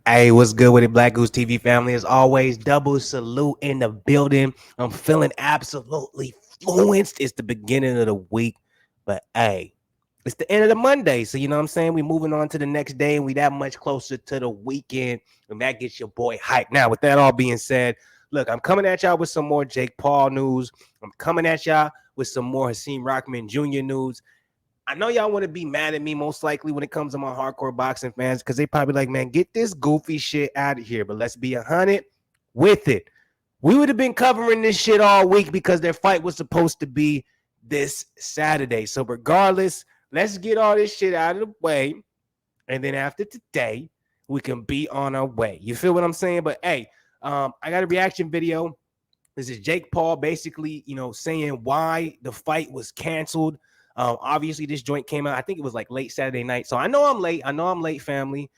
Hey, what's good with it, Black Goose TV family? As always, double salute in the building. I'm feeling absolutely fluenced. It's the beginning of the week, but hey, it's the end of the Monday. So, you know what I'm saying? We moving on to the next day, and we that much closer to the weekend, and that gets your boy hyped. Now, with that all being said, look, I'm coming at y'all with some more Jake Paul news. I'm coming at y'all with some more Hasim Rahman Jr. news. I know y'all want to be mad at me most likely when it comes to my hardcore boxing fans because they probably like, man, get this goofy shit out of here. But let's be 100 with it. We would have been covering this shit all week because their fight was supposed to be this Saturday. So regardless, let's get all this shit out of the way. And then after today, we can be on our way. You feel what I'm saying? But hey, I got a reaction video. This is Jake Paul basically, saying why the fight was canceled. Obviously, this joint came out. I think it was like late Saturday night. So I know I'm late. Family.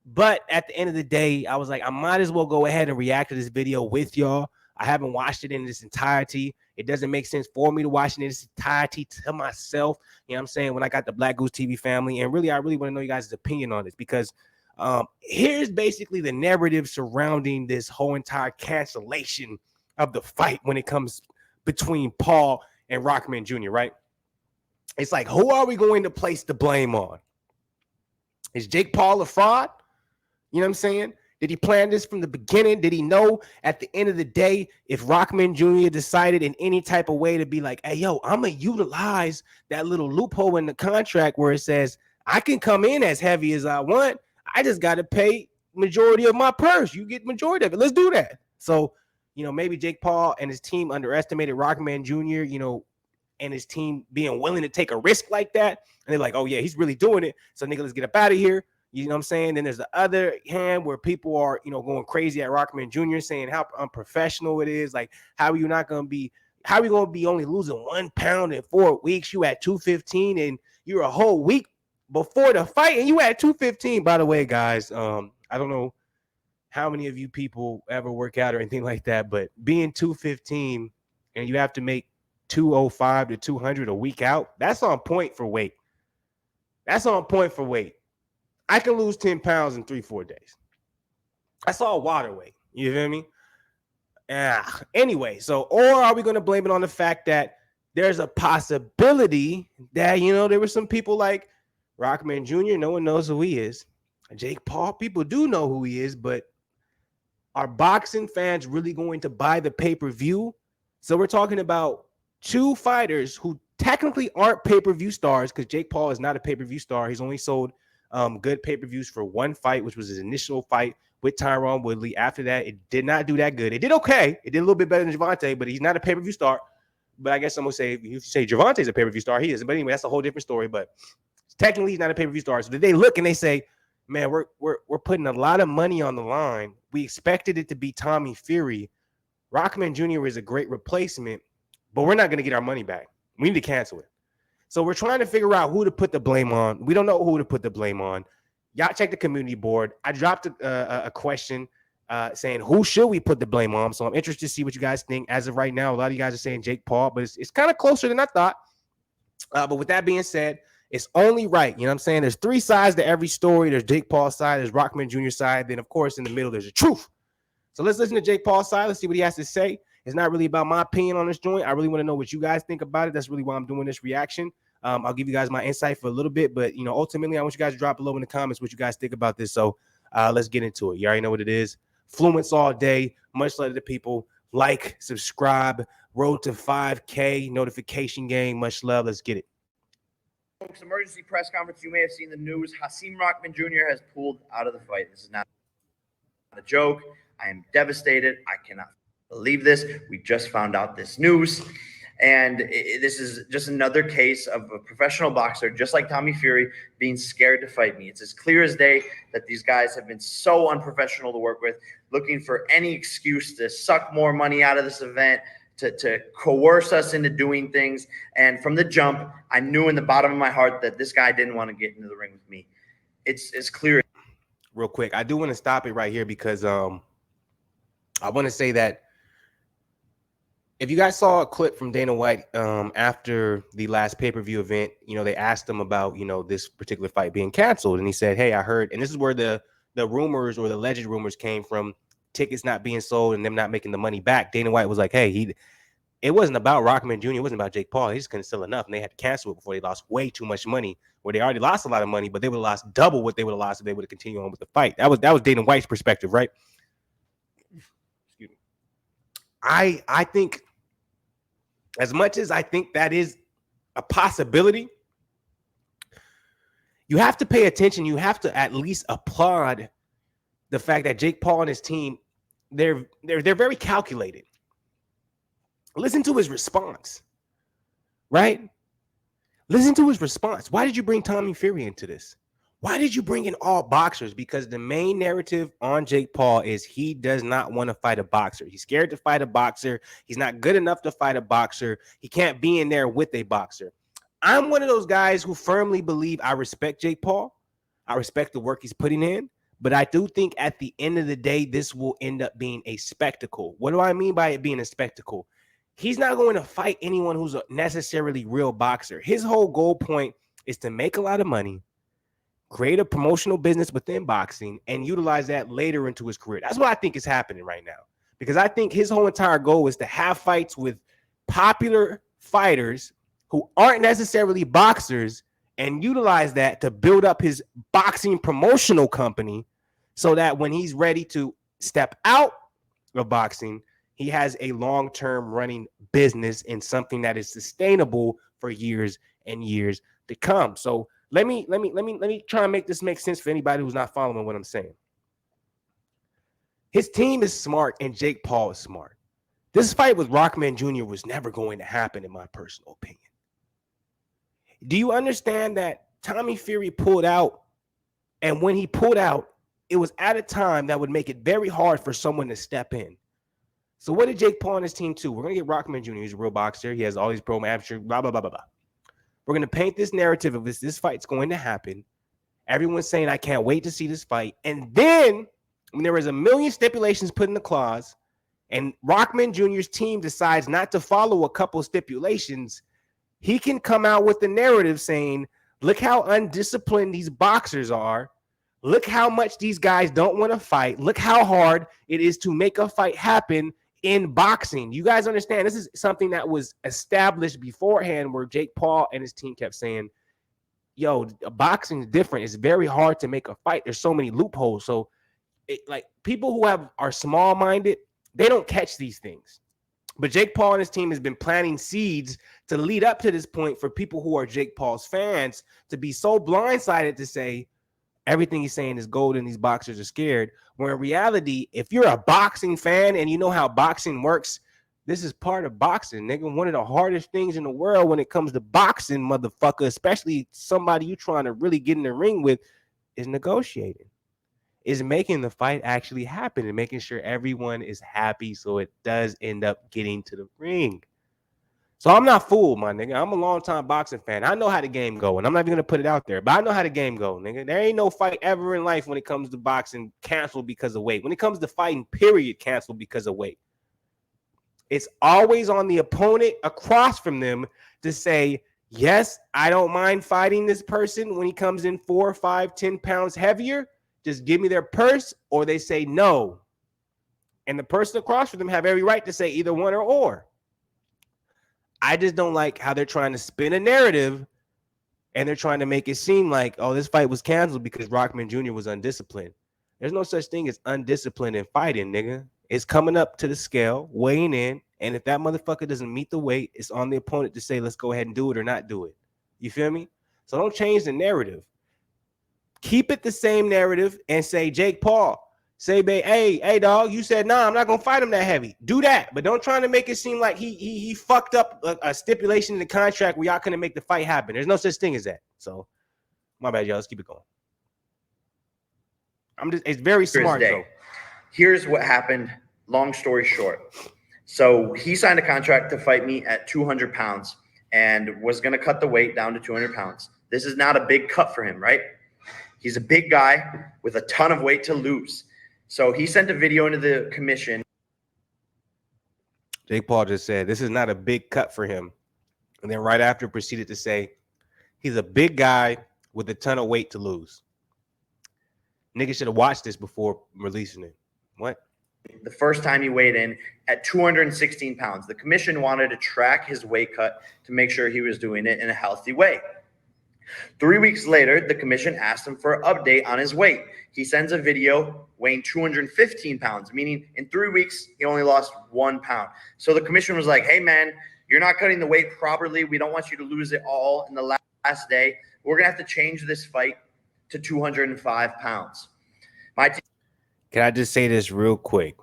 But at the end of the day, I was like, I might as well go ahead and react to this video with y'all. I haven't watched it in its entirety. It doesn't make sense for me to watch it in its entirety to myself. You know what I'm saying? When I got the Black Goose TV family. And really, I really want to know you guys' opinion on this because here's basically the narrative surrounding this whole entire cancellation of the fight when it comes between Paul and Rahman Jr., right? It's like, who are we going to place the blame on? Is Jake Paul a fraud? You know what I'm saying? Did he plan this from the beginning? Did he know at the end of the day, if Rahman Jr. decided in any type of way to be like, hey, yo, I'm going to utilize that little loophole in the contract where it says I can come in as heavy as I want. I just got to pay majority of my purse. You get majority of it. Let's do that. So, maybe Jake Paul and his team underestimated Rahman Jr., and his team being willing to take a risk like that. And they're like, oh, yeah, he's really doing it. So, nigga, let's get up out of here. You know what I'm saying? Then there's the other hand where people are, going crazy at Rahman Jr. saying how unprofessional it is. Like, how are we going to be only losing 1 pound in 4 weeks? You at 215 and you're a whole week before the fight and you at 215. By the way, guys, I don't know how many of you people ever work out or anything like that, but being 215 and you have to make 205 to 200 a week out, that's on point for weight. I can lose 10 pounds in 3-4 days. That's all water weight. You feel me? Anyway, so, or are we going to blame it on the fact that there's a possibility that, there were some people like Rahman Jr., no one knows who he is. Jake Paul, people do know who he is, but are boxing fans really going to buy the pay-per-view? So we're talking about two fighters who technically aren't pay-per-view stars because Jake Paul is not a pay-per-view star. He's only sold good pay-per-views for one fight, which was his initial fight with Tyron Woodley. After that, it did not do that good. It did okay. It did a little bit better than Gervonta, but he's not a pay-per-view star. But I guess someone say, if you say Gervonta's a pay-per-view star, he is. But anyway, that's a whole different story. But technically, he's not a pay-per-view star. So they look and they say, man, we're putting a lot of money on the line. We expected it to be Tommy Fury. Rahman Jr. is a great replacement, but we're not going to get our money back. We need to cancel it. So we're trying to figure out who to put the blame on. We don't know who to put the blame on. Y'all check the community board. I dropped a question saying, who should we put the blame on? So I'm interested to see what you guys think. As of right now, a lot of you guys are saying Jake Paul, but it's kind of closer than I thought. But with that being said, it's only right. You know what I'm saying? There's three sides to every story. There's Jake Paul's side. There's Rahman Jr.'s side. Then, of course, in the middle, there's the truth. So let's listen to Jake Paul's side. Let's see what he has to say. It's not really about my opinion on this joint. I really want to know what you guys think about it. That's really why I'm doing this reaction. I'll give you guys my insight for a little bit, but ultimately, I want you guys to drop below in the comments what you guys think about this. So let's get into it. You already know what it is. Fluence all day. Much love to the people. Like, subscribe. Road to 5K. Notification gang. Much love. Let's get it. Folks, emergency press conference. You may have seen the news. Hasim Rahman Jr. has pulled out of the fight. This is not a joke. I am devastated. I cannot believe this. We just found out this news. And this is just another case of a professional boxer, just like Tommy Fury, being scared to fight me. It's as clear as day that these guys have been so unprofessional to work with, looking for any excuse to suck more money out of this event, to coerce us into doing things. And from the jump, I knew in the bottom of my heart that this guy didn't want to get into the ring with me. It's clear. Real quick, I do want to stop it right here because I want to say that if you guys saw a clip from Dana White after the last pay-per-view event, they asked him about, this particular fight being canceled. And he said, hey, I heard, and this is where the the rumors or the alleged rumors came from tickets not being sold and them not making the money back, Dana White was like, hey, it wasn't about Rockman Jr., it wasn't about Jake Paul. He just couldn't sell enough, and they had to cancel it before they lost way too much money, where they already lost a lot of money, but they would have lost double what they would have lost if they would have continued on with the fight. That was Dana White's perspective, right? Excuse me. I think, as much as I think that is a possibility, you have to pay attention. You have to at least applaud the fact that Jake Paul and his team, they're very calculated. Listen to his response, right? Listen to his response. Why did you bring Tommy Fury into this? Why did you bring in all boxers? Because the main narrative on Jake Paul is he does not want to fight a boxer. He's scared to fight a boxer. He's not good enough to fight a boxer. He can't be in there with a boxer. I'm one of those guys who firmly believe I respect Jake Paul. I respect the work he's putting in. But I do think at the end of the day, this will end up being a spectacle. What do I mean by it being a spectacle? He's not going to fight anyone who's a necessarily real boxer. His whole goal point is to make a lot of money, create a promotional business within boxing, and utilize that later into his career. That's what I think is happening right now. Because I think his whole entire goal is to have fights with popular fighters who aren't necessarily boxers and utilize that to build up his boxing promotional company so that when he's ready to step out of boxing, he has a long-term running business and something that is sustainable for years and years to come. So let me try and make this make sense for anybody who's not following what I'm saying. His team is smart and Jake Paul is smart. This fight with Rockman Jr. was never going to happen, in my personal opinion. Do you understand that Tommy Fury pulled out, and when he pulled out, it was at a time that would make it very hard for someone to step in? So what did Jake Paul and his team do? We're going to get Rockman Jr. He's a real boxer. He has all these pro amateur, blah, blah, blah, blah, blah. We're going to paint this narrative of this fight's going to happen. Everyone's saying, I can't wait to see this fight. And then when there was a million stipulations put in the clause and Rockman Jr.'s team decides not to follow a couple stipulations, he can come out with the narrative saying, look how undisciplined these boxers are. Look how much these guys don't want to fight. Look how hard it is to make a fight happen in boxing. You guys understand, this is something that was established beforehand, where Jake Paul and his team kept saying, yo, boxing is different. It's very hard to make a fight. There's so many loopholes. So like people who are small-minded, they don't catch these things. But Jake Paul and his team has been planting seeds to lead up to this point for people who are Jake Paul's fans to be so blindsided to say everything he's saying is gold and these boxers are scared. Where in reality, if you're a boxing fan and you know how boxing works, this is part of boxing, nigga. One of the hardest things in the world when it comes to boxing, motherfucker, especially somebody you trying to really get in the ring with, is negotiating. Is making the fight actually happen and making sure everyone is happy so it does end up getting to the ring. So I'm not fooled, my nigga. I'm a long-time boxing fan. I know how the game go, and I'm not even going to put it out there, but I know how the game go, nigga. There ain't no fight ever in life when it comes to boxing canceled because of weight. When it comes to fighting, period, canceled because of weight. It's always on the opponent across from them to say, yes, I don't mind fighting this person when he comes in 4, 5, 10 pounds heavier. Just give me their purse, or they say no. And the person across from them have every right to say either one or. I just don't like how they're trying to spin a narrative and they're trying to make it seem like, oh, this fight was canceled because Rockman Jr. was undisciplined. There's no such thing as undisciplined in fighting, nigga. It's coming up to the scale, weighing in, and if that motherfucker doesn't meet the weight, it's on the opponent to say, let's go ahead and do it or not do it. You feel me? So don't change the narrative. Keep it the same narrative and say, Jake Paul, say, hey, dog, you said, nah, I'm not going to fight him that heavy. Do that, but don't try to make it seem like he fucked up a stipulation in the contract where y'all couldn't make the fight happen. There's no such thing as that. So, my bad, y'all. Let's keep it going. It's very smart, though. Here's what happened, long story short. So, he signed a contract to fight me at 200 pounds and was going to cut the weight down to 200 pounds. This is not a big cut for him, right? He's a big guy with a ton of weight to lose. So he sent a video into the commission. Jake Paul just said, this is not a big cut for him. And then right after proceeded to say, he's a big guy with a ton of weight to lose. Niggas should have watched this before releasing it. What? The first time he weighed in at 216 pounds. The commission wanted to track his weight cut to make sure he was doing it in a healthy way. 3 weeks later, the commission asked him for an update on his weight. He sends a video weighing 215 pounds, meaning in 3 weeks, he only lost 1 pound. So the commission was like, hey, man, you're not cutting the weight properly. We don't want you to lose it all in the last day. We're going to have to change this fight to 205 pounds. Can I just say this real quick?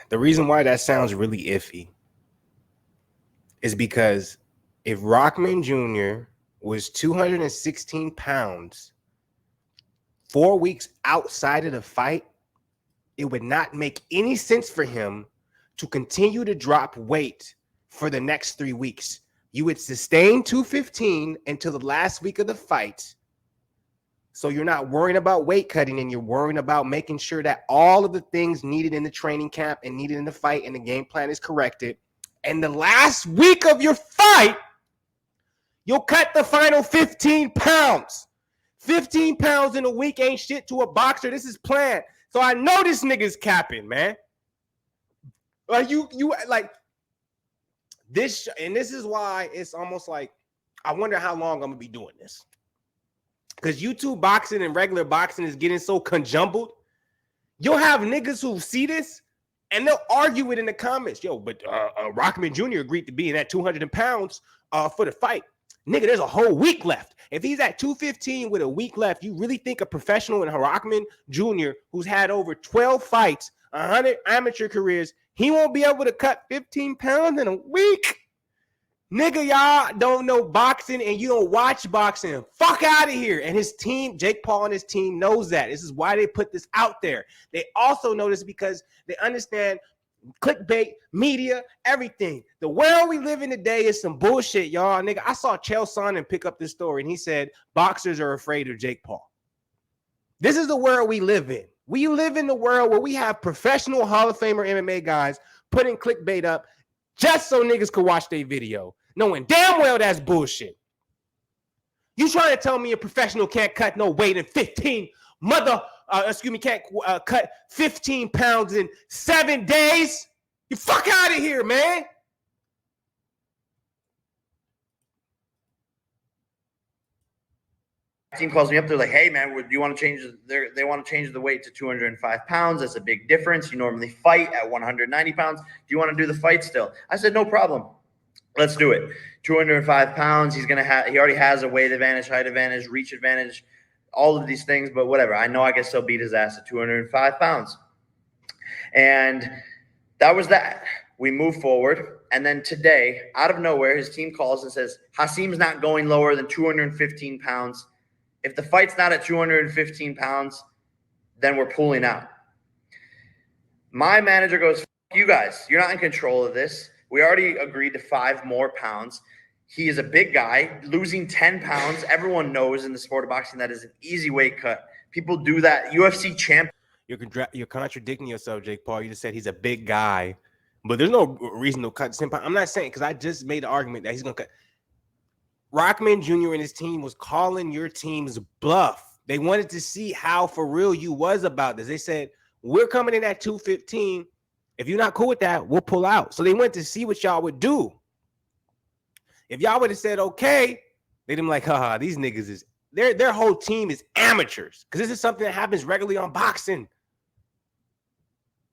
The reason why that sounds really iffy is because if Rahman Jr. was 216 pounds 4 weeks outside of the fight, it would not make any sense for him to continue to drop weight for the next 3 weeks. You would sustain 215 until the last week of the fight. So you're not worrying about weight cutting, and you're worrying about making sure that all of the things needed in the training camp and needed in the fight and the game plan is corrected. And the last week of your fight, you'll cut the final 15 pounds. 15 pounds in a week ain't shit to a boxer. This is planned. So I know this nigga's capping, man. Like you like this, and this is why it's almost like I wonder how long I'm gonna be doing this. Because YouTube boxing and regular boxing is getting so conjumbled. You'll have niggas who see this and they'll argue it in the comments. Yo, but Rahman Jr. agreed to be in at 200 pounds for the fight. Nigga, there's a whole week left. If he's at 215 with a week left, you really think a professional in Rahman Jr., who's had over 12 fights, 100 amateur careers, he won't be able to cut 15 pounds in a week? Nigga, y'all don't know boxing and you don't watch boxing. Fuck out of here. And his team, Jake Paul and his team, knows that. This is why they put this out there. They also know this because they understand clickbait, media, everything. The world we live in today is some bullshit, y'all. Nigga, I saw Chael Sonnen pick up this story and he said boxers are afraid of Jake Paul. This is the world we live in. We live in the world where we have professional Hall of Famer MMA guys putting clickbait up just so niggas could watch their video, knowing damn well that's bullshit. You trying to tell me a professional can't cut no weight in 15 can't cut 15 pounds in 7 days? You fuck out of here, man. Team calls me up. They're like, hey, man, do you want to change? They want to change the weight to 205 pounds. That's a big difference. You normally fight at 190 pounds. Do you want to do the fight still? I said, no problem. Let's do it. 205 pounds. He already has a weight advantage, height advantage, reach advantage, all of these things, but whatever. I know I can still beat his ass at 205 pounds. And that was that. We move forward. And then today, out of nowhere, his team calls and says, Hasim's not going lower than 215 pounds. If the fight's not at 215 pounds, then we're pulling out. My manager goes, fuck you guys. You're not in control of this. We already agreed to 5 more pounds. He is a big guy. Losing 10 pounds, everyone knows in the sport of boxing that is an easy weight cut. People do that. UFC champ. You're contradicting yourself, Jake Paul. You just said he's a big guy, but there's no reason to cut 10 pounds. I'm not saying, because I just made the argument that he's going to cut. Rahman Jr. and his team was calling your team's bluff. They wanted to see how for real you was about this. They said, we're coming in at 215. If you're not cool with that, we'll pull out. So they went to see what y'all would do. If y'all would have said, okay, they'd been like, haha, these niggas is, their whole team is amateurs. Because this is something that happens regularly on boxing.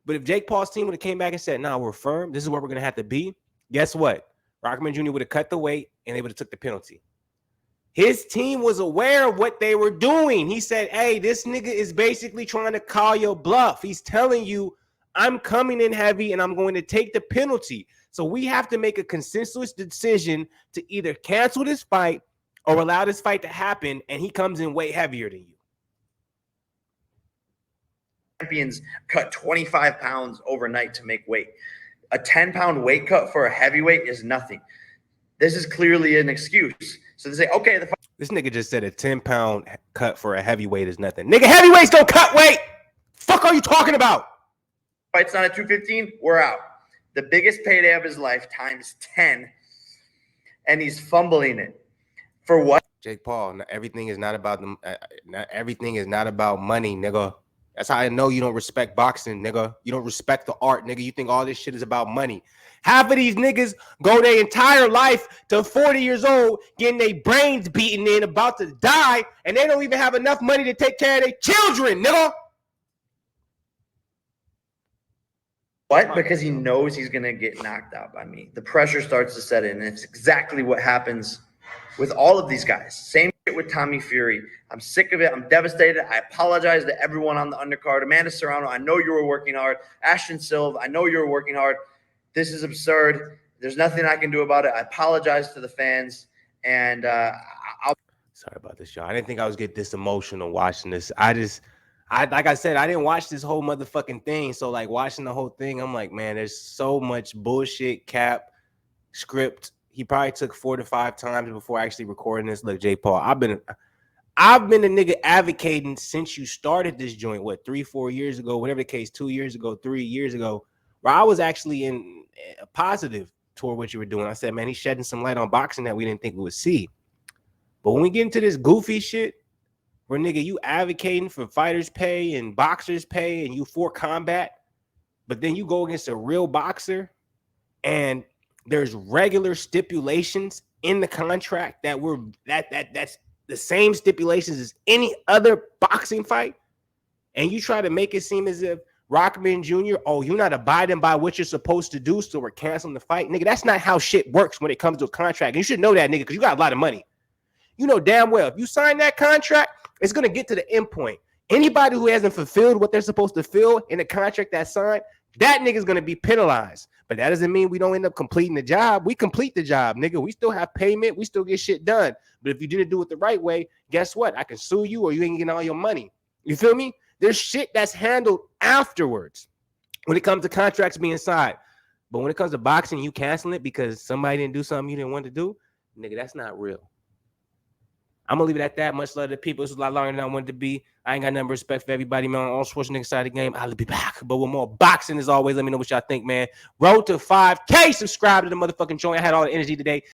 But if Jake Paul's team would have came back and said, nah, we're firm, this is what we're going to have to be, guess what? Rahman Jr. would have cut the weight and they would have took the penalty. His team was aware of what they were doing. He said, hey, this nigga is basically trying to call your bluff. He's telling you, I'm coming in heavy and I'm going to take the penalty. So we have to make a consensus decision to either cancel this fight or allow this fight to happen, and he comes in way heavier than you. Champions cut 25 pounds overnight to make weight. A 10-pound weight cut for a heavyweight is nothing. This is clearly an excuse. So they say, okay, this nigga just said a 10-pound cut for a heavyweight is nothing. Nigga, heavyweights don't cut weight. Fuck are you talking about? Fight's not at 215, we're out. The biggest payday of his life times 10, and he's fumbling it. For what? Jake Paul, everything is not about them. Not everything is not about money, nigga. That's how I know you don't respect boxing, nigga. You don't respect the art, nigga. You think all this shit is about money. Half of these niggas go their entire life to 40 years old, getting their brains beaten in, about to die, and they don't even have enough money to take care of their children, nigga. What? Because he knows he's going to get knocked out by me. The pressure starts to set in, and it's exactly what happens with all of these guys. Same shit with Tommy Fury. I'm sick of it. I'm devastated. I apologize to everyone on the undercard. Amanda Serrano, I know you were working hard. Ashton Silva, I know you were working hard. This is absurd. There's nothing I can do about it. I apologize to the fans, and I'll. Sorry about this, y'all. I didn't think I was get this emotional watching this. Like I said, I didn't watch this whole motherfucking thing. So like watching the whole thing, I'm like, man, there's so much bullshit, cap, script. He probably took 4 to 5 times before actually recording this. Look, Jake Paul, I've been a nigga advocating since you started this joint, what, 3-4 years ago, whatever the case, 2 years ago, 3 years ago, where I was actually in a positive toward what you were doing. I said, man, he's shedding some light on boxing that we didn't think we would see. But when we get into this goofy shit, where nigga, you advocating for fighters' pay and boxers' pay and you for combat, but then you go against a real boxer and there's regular stipulations in the contract that's the same stipulations as any other boxing fight, and you try to make it seem as if Rockman Jr., oh, you're not abiding by what you're supposed to do, so we're canceling the fight. Nigga, that's not how shit works when it comes to a contract. And you should know that, nigga, because you got a lot of money. You know damn well if you sign that contract, it's going to get to the end point. Anybody who hasn't fulfilled what they're supposed to fill in the contract that's signed, that nigga's going to be penalized. But that doesn't mean we don't end up completing the job. We complete the job, nigga. We still have payment. We still get shit done. But if you didn't do it the right way, guess what? I can sue you or you ain't getting all your money. You feel me? There's shit that's handled afterwards when it comes to contracts being signed. But when it comes to boxing, you canceling it because somebody didn't do something you didn't want to do, nigga, that's not real. I'm going to leave it at that. Much love to people. This was a lot longer than I wanted to be. I ain't got nothing but respect for everybody, man. On all sports nigga side of the game, I'll be back. But with more boxing, as always, let me know what y'all think, man. Road to 5K. Subscribe to the motherfucking joint. I had all the energy today.